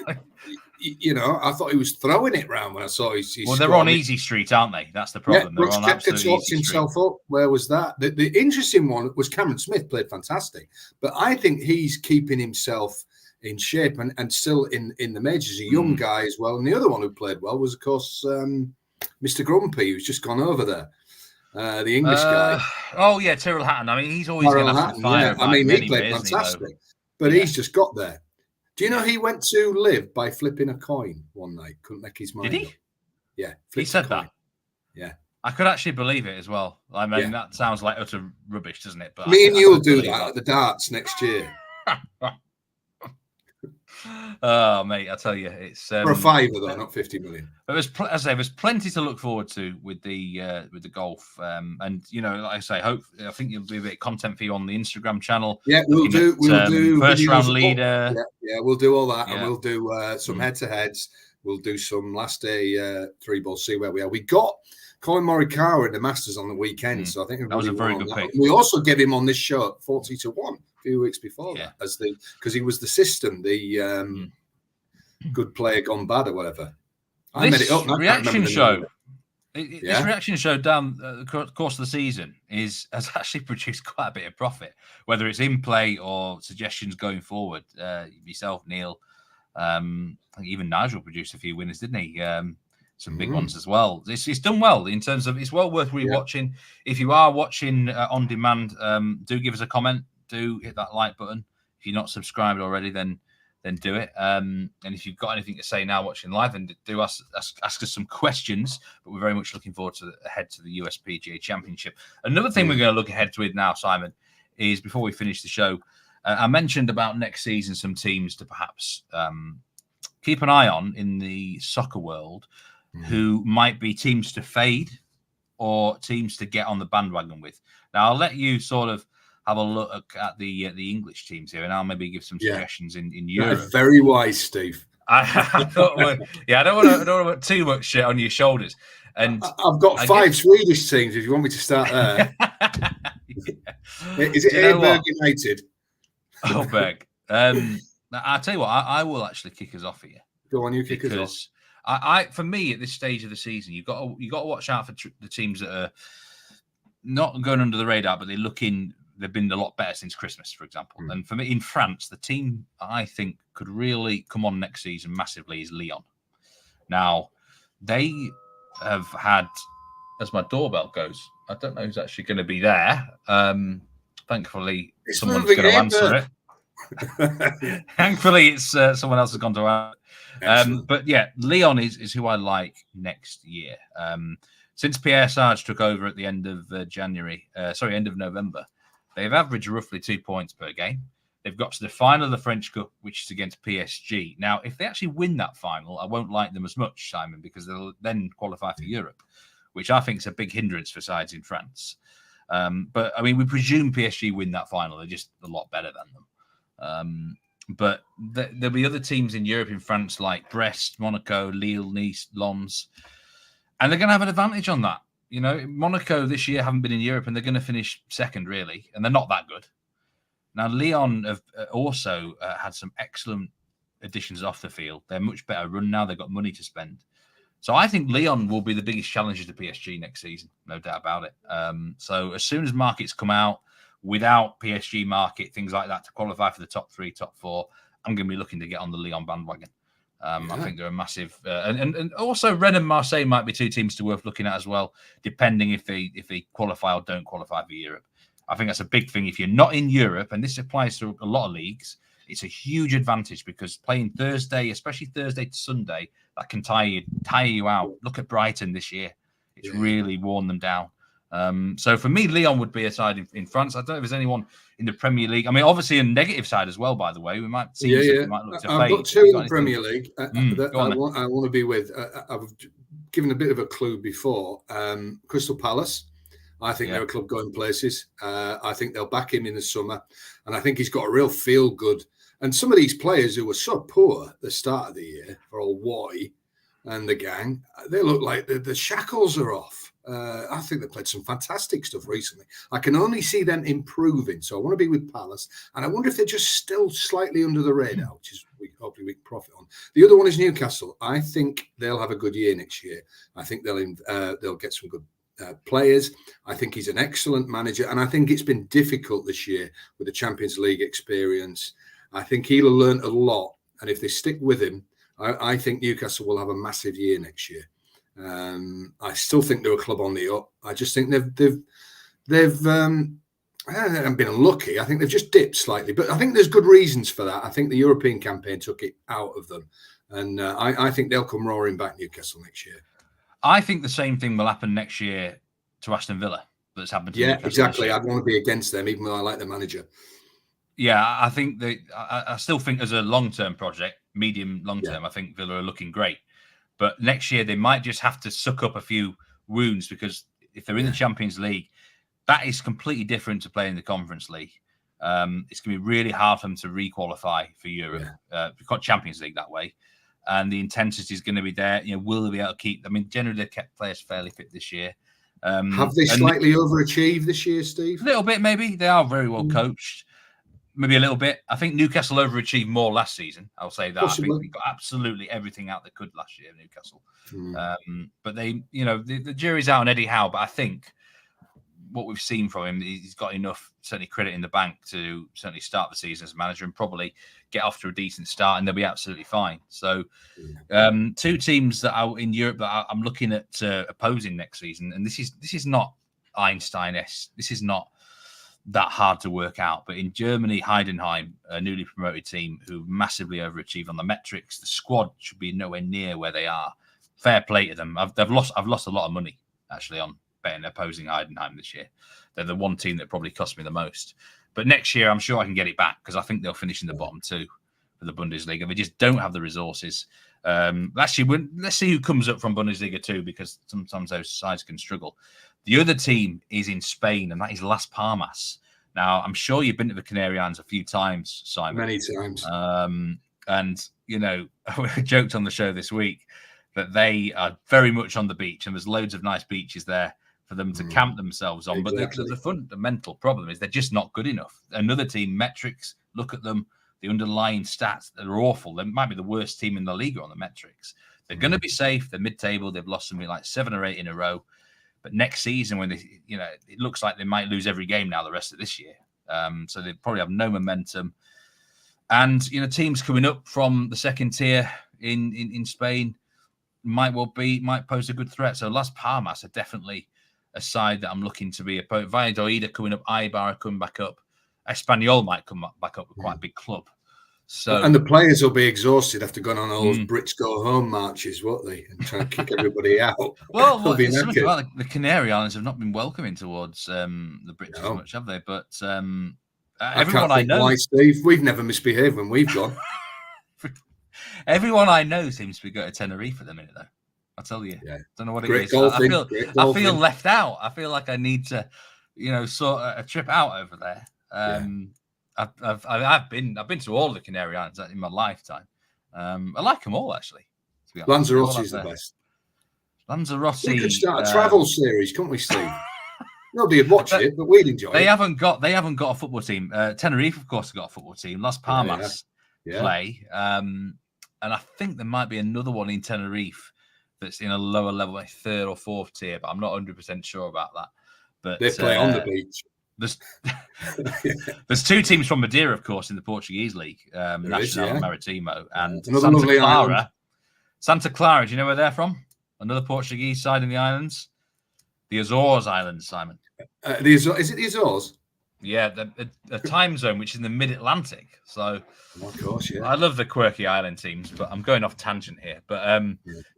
I thought he was throwing it round when I saw his Well, they're on easy street, aren't they? That's the problem. Brooks Koepka talked himself up. Where was that? The interesting one was Cameron Smith played fantastic, but I think he's keeping himself in shape and still in the majors. A young guy as well. And the other one who played well was, of course, Mr. Grumpy, who's just gone over there. The English guy. Oh, yeah, Tyrrell Hatton. I mean, he's always going to have fire. I mean, he played fantastic, but he's just got there. Do you know he went to live by flipping a coin one night? Couldn't make his mind up. Did he? Yeah. He said that? Yeah. I could actually believe it as well. I mean, that sounds like utter rubbish, doesn't it? But me and you will do that at the darts next year. Oh, mate, I tell you, it's for a $5 though, not 50 million. But there's plenty to look forward to with the golf, and like I say, I think there'll be a bit of content for you on the Instagram channel. Yeah, we'll do first round leader. Yeah, we'll do all that, and we'll do some head-to-heads. We'll do some last day 3 balls. See where we are. We got Colin Morikawa in the Masters on the weekend, so I think that was a very good pick. We also gave him on this show at 40-1. Few weeks before that, because he was the system, the good player gone bad or whatever. I made it up. Reaction show. This reaction show down the course of the season has actually produced quite a bit of profit, whether it's in play or suggestions going forward. Yourself, Neil, I think even Nigel produced a few winners, didn't he? Some big ones as well. It's done well in terms of it's well worth rewatching. If you are watching on demand, do give us a comment. Do hit that like button. If you're not subscribed already, then do it. And if you've got anything to say now watching live, then do ask us some questions. But we're very much looking forward to ahead to the USPGA Championship. Another thing we're going to look ahead to it now, Simon, is before we finish the show, I mentioned about next season some teams to perhaps keep an eye on in the soccer world, who might be teams to fade or teams to get on the bandwagon with. Now, I'll let you sort of have a look at the English teams here, and I'll maybe give some suggestions in Europe. That's very wise, Steve. I thought, I don't want to put too much shit on your shoulders. And I've got 5 Swedish teams. If you want me to start there, is it Aberg United? Oh, Berg. I'll tell you what. I will actually kick us off here. Go on, you kick us off. I for me at this stage of the season, you got to watch out for the teams that are not going under the radar, but they're looking they've been a lot better since Christmas, for example. And for me, in France, the team I think could really come on next season massively is Lyon. Now, they have had, as my doorbell goes, I don't know who's actually going to be there. Thankfully, someone's going to answer it. Thankfully, it's someone else has gone to answer. But yeah, Lyon is who I like next year. Since Pierre Sarge took over at the end of end of November, they've averaged roughly 2 points per game. They've got to the final of the French Cup, which is against PSG. Now, if they actually win that final, I won't like them as much, Simon, because they'll then qualify for Europe, which I think is a big hindrance for sides in France. But, I mean, we presume PSG win that final. They're just a lot better than them. But there'll be other teams in Europe, in France, like Brest, Monaco, Lille, Nice, Lens, and they're going to have an advantage on that. You know, Monaco this year haven't been in Europe, and they're going to finish second, really, and they're not that good. Now, Lyon have also had some excellent additions off the field. They're much better run now. They've got money to spend. So I think Lyon will be the biggest challenger to PSG next season, no doubt about it. So as soon as markets come out, without PSG market, things like that, to qualify for the top 3, top 4, I'm going to be looking to get on the Lyon bandwagon. I think they're a massive... and also Rennes and Marseille might be 2 teams to worth looking at as well, depending if they qualify or don't qualify for Europe. I think that's a big thing. If you're not in Europe, and this applies to a lot of leagues, it's a huge advantage because playing Thursday, especially Thursday to Sunday, that can tire you out. Look at Brighton this year. It's really worn them down. So for me, Lyon would be a side in France. I don't know if there's anyone in the Premier League. I mean, obviously a negative side as well, by the way. We might see we might look to I've fade. got 2 in the Premier League that I want to be with. I've given a bit of a clue before. Crystal Palace. I think they're a club going places. I think they'll back him in the summer. And I think he's got a real feel-good. And some of these players who were so poor at the start of the year, for old Roy and the gang, they look like the shackles are off. I think they played some fantastic stuff recently. I can only see them improving. So I want to be with Palace. And I wonder if they're just still slightly under the radar, which is hopefully we can profit on. The other one is Newcastle. I think they'll have a good year next year. I think they'll get some good players. I think he's an excellent manager, and I think it's been difficult this year with the Champions League experience. I think he'll have learned a lot, and if they stick with him, I think Newcastle will have a massive year next year. I still think they're a club on the up. I just think they've I haven't been unlucky. I think they've just dipped slightly, but I think there's good reasons for that. I think the European campaign took it out of them, and I think they'll come roaring back, Newcastle, next year. I think the same thing will happen next year to Aston Villa that's happened to Newcastle. Exactly. I'd want to be against them, even though I like the manager. Yeah, I think I still think as a long-term project, medium, long-term, I think Villa are looking great. But next year, they might just have to suck up a few wounds because if they're in the Champions League, that is completely different to playing the Conference League. It's going to be really hard for them to re-qualify for Europe. We've got Champions League that way. And the intensity is going to be there. You know, will they be able to keep? I mean, generally they've kept players fairly fit this year. Have they slightly overachieved this year, Steve? A little bit, maybe. They are very well coached. Maybe a little bit. I think Newcastle overachieved more last season. I'll say that. Possibly. I think we got absolutely everything out they could last year, Newcastle. But they, you know, the jury's out on Eddie Howe. But I think what we've seen from him, he's got enough certainly credit in the bank to certainly start the season as manager and probably get off to a decent start, and they'll be absolutely fine. So 2 teams that are in Europe that I'm looking at opposing next season, and this is not Einstein-esque. This is not that hard to work out. But in Germany, Heidenheim, a newly promoted team who massively overachieved on the metrics. The squad should be nowhere near where they are. Fair play to them. I've lost a lot of money actually on betting opposing Heidenheim this year. They're the one team that probably cost me the most. But next year, I'm sure I can get it back because I think they'll finish in the bottom 2 for the Bundesliga. They just don't have the resources. Actually, let's see who comes up from Bundesliga 2 because sometimes those sides can struggle. The other team is in Spain, and that is Las Palmas. Now, I'm sure you've been to the Canary Islands a few times, Simon. Many times. And, you know, I joked on the show this week that they are very much on the beach, and there's loads of nice beaches there for them to camp themselves on. Exactly. But the fundamental problem is they're just not good enough. Another team, metrics, look at them. The underlying stats, they're awful. They might be the worst team in the league on the metrics. They're going to be safe. They're mid-table. They've lost something like 7 or 8 in a row. But next season, when they, it looks like they might lose every game now the rest of this year. So they probably have no momentum. And teams coming up from the second tier in Spain might pose a good threat. So Las Palmas are definitely a side that I'm looking to be opposed. Valladolid coming up, Eibar are coming back up. Espanyol might come back up with quite a big club. So and the players will be exhausted after going on all those Brits go home marches, won't they? And try and kick everybody out. Well, something about the Canary Islands have not been welcoming towards the Brits as much, have they? But everyone I know, why, Steve, we've never misbehaved when we've gone. Everyone I know seems to be going to Tenerife at the minute, though. I'll tell you. Yeah. Don't know what it is. Golfing, I feel left out. I feel like I need to, sort a trip out over there. I've been to all the Canary Islands in my lifetime. I like them all, actually. Lanzarote is the best. Lanzarote. We could start a travel series, couldn't we, Steve? Nobody would watch it, but we'd enjoy it. They haven't got a football team. Tenerife, of course, have got a football team. Las Palmas play. And I think there might be another one in Tenerife that's in a lower level, like third or fourth tier, but I'm not 100% sure about that. But they play on the beach. There's two teams from Madeira, of course, in the Portuguese league, Nacional Maritimo, and Santa Clara. Do you know where they're from? Another Portuguese side in the islands, the Azores Islands, Simon. Is it the Azores? Yeah, a time zone which is in the mid-Atlantic. So, of course, yeah. I love the quirky island teams, but I'm going off tangent here. But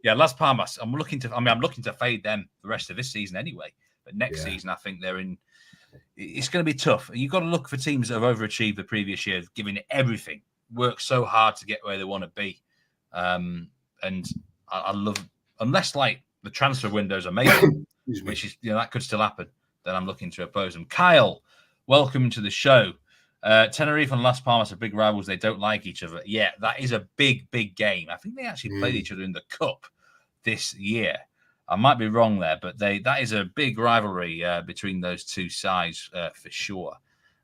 Las Palmas. I'm looking to fade them the rest of this season anyway. But next season, I think they're in. It's going to be tough. You've got to look for teams that have overachieved the previous year, giving it everything, work so hard to get where they want to be. And I love, unless like the transfer windows are amazing, which is that could still happen. Then I'm looking to oppose them. Kyle, welcome to the show. Tenerife and Las Palmas are big rivals. They don't like each other. Yeah, that is a big, big game. I think they actually played each other in the cup this year. I might be wrong there, but that is a big rivalry between those two sides for sure.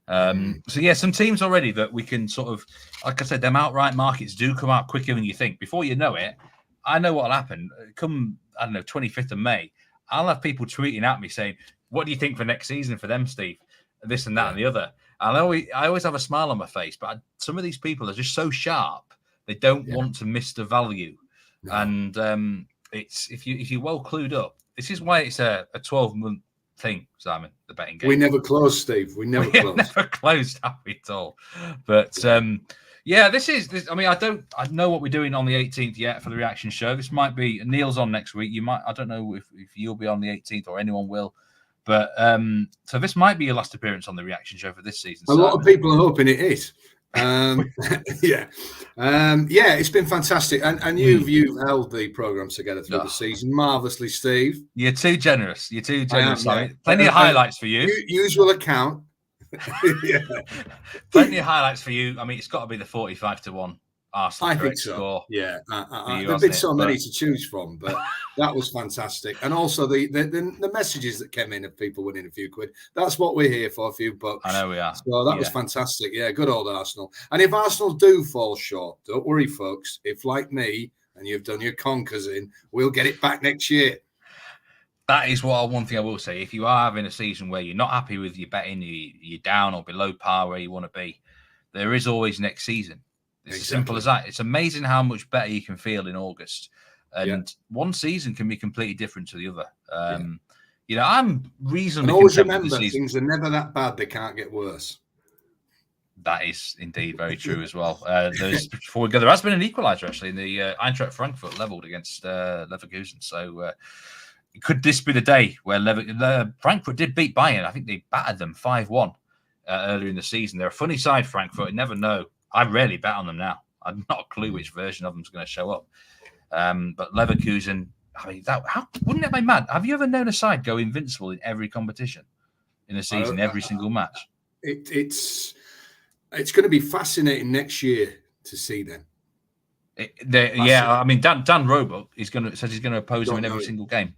So some teams already that we can sort of, like I said, them outright markets do come out quicker than you think. Before you know it, I know what'll happen. Come, 25th of May, I'll have people tweeting at me saying, "What do you think for next season for them, Steve? This and that and the other." And I always have a smile on my face, but some of these people are just so sharp; they don't want to miss the value. No. And it's if you're well clued up. This is why it's a 12-month thing, Simon. The betting game. We never closed, Steve. We never closed, have we at all? But this. I mean, I know what we're doing on the 18th yet for the reaction show. This might be Neil's on next week. I don't know if you'll be on the 18th or anyone will. But so this might be your last appearance on the reaction show for this season. A lot of people are hoping it is. It's been fantastic, and you've held the program together through the season marvelously, Steve. You're too generous. Simon. Plenty of highlights for you. Usual account. Plenty of highlights for you. I mean, it's got to be the 45-1 Arsenal. I think so. Score. Yeah, there've been so many to choose from, but that was fantastic. And also the messages that came in of people winning a few quid. That's what we're here for, a few bucks. I know we are. So that was fantastic. Yeah, good old Arsenal. And if Arsenal do fall short, don't worry, folks. If, like me, and you've done your conkers in, we'll get it back next year. That is one thing I will say. If you are having a season where you're not happy with your betting, you're down or below par where you want to be, there is always next season. It's as simple as that. It's amazing how much better you can feel in August. And one season can be completely different to the other. I'm reasonably. And always remember, things are never that bad. They can't get worse. That is indeed very true as well. Before we go, there has been an equaliser actually in the Eintracht Frankfurt levelled against Leverkusen. So could this be the day where Frankfurt did beat Bayern? I think they battered them 5-1 earlier in the season. They're a funny side, Frankfurt. You never know. I rarely bet on them now. I've not a clue which version of them is going to show up. But Leverkusen, I mean, wouldn't it be mad? Have you ever known a side go invincible in every competition in a season, every single match? It's going to be fascinating next year to see them. I mean, Dan Roebuck says he's going to oppose him in every single game.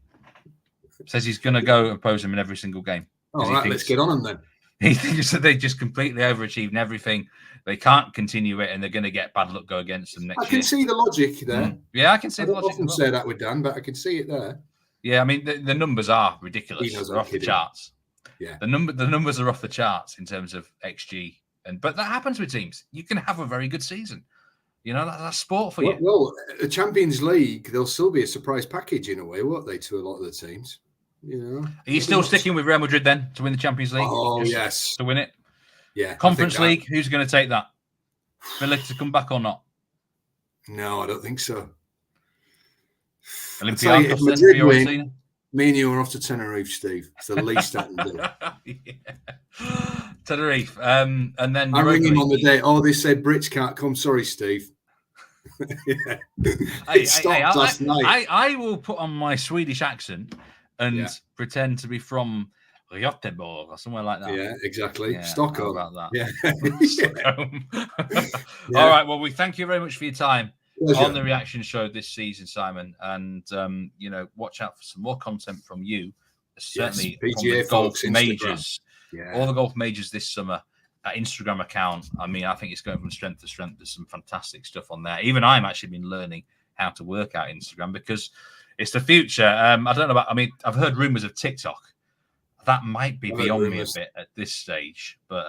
Says he's going to go oppose him in every single game. All right, let's get on them then. He thinks that they just completely overachieved and everything. They can't continue it, and they're going to get bad luck go against them next year. I can see the logic there. Yeah, I can see the logic. I often say that with Dan, but I can see it there. Yeah, I mean the numbers are ridiculous. They're off the charts. Yeah, the numbers are off the charts in terms of XG, but that happens with teams. You can have a very good season. You know, that's sport for you. Well, the Champions League, there'll still be a surprise package in a way, won't they, to a lot of the teams? You know, are you still sticking with Real Madrid then to win the Champions League? Oh, yes, to win it. Yeah, Conference League. Who's going to take that? Villa to come back or not? No, I don't think so. Olympiacos, Madrid win, me and you are off to Tenerife, Steve. It's the least I can do. Yeah. Tenerife. And then I ring him on the day. Oh, they said Brits can't come. Sorry, Steve. It stopped last night. I will put on my Swedish accent and pretend to be from Göteborg or somewhere like that. Yeah, exactly. Stockholm. How about that? Yeah. Stockholm. All right. Well, we thank you very much for your time. Pleasure. On the reaction show this season, Simon, and watch out for some more content from you. Certainly, PGA from the golf majors, all the golf majors this summer. That Instagram account, I mean, I think it's going from strength to strength. There's some fantastic stuff on there. Even I'm actually been learning how to work out Instagram because it's the future. I don't know about. I mean, I've heard rumors of TikTok. That might be beyond me a bit at this stage, but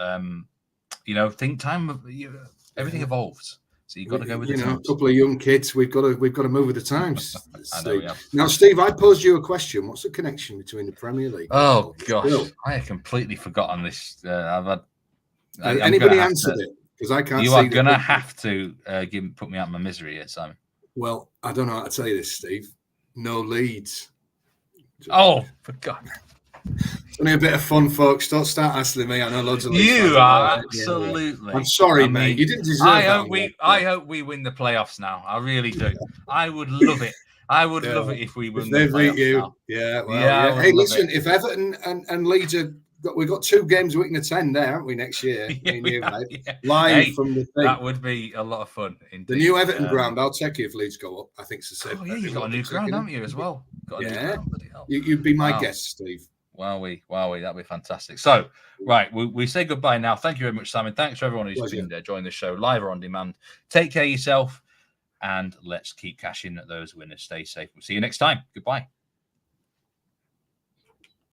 everything evolves. So you've got to go with the times. A couple of young kids, we've got to move with the times. Now, Steve, I posed you a question. What's the connection between the Premier League? Oh gosh, I had completely forgotten this. Anybody answered it? Because I can't. You are going to have to put me out of my misery here, Simon. Well, I don't know how to tell you this, Steve. No leads. Oh, for God. It's only a bit of fun, folks. Don't start asking me. I know loads of leads. You are absolutely. I'm sorry, mate. You didn't deserve that. I hope we win the playoffs now. I really do. I would love it. I would love it if we win the playoffs now. Yeah, well, yeah. Hey, listen, if Everton and Leeds are... We've got 2 games we can attend there, haven't we, next year? Live from the thing. That would be a lot of fun. Indeed. The new Everton ground, I'll take you if Leeds go up. I think it's the same. Oh, yeah, you've got a new ground, haven't you, as well? You'd be my guest, Steve. Wowie, that'd be fantastic. So, right, we say goodbye now. Thank you very much, Simon. Thanks for everyone who's been there joining the show, live or on demand. Take care of yourself, and let's keep cashing at those winners. Stay safe. We'll see you next time. Goodbye.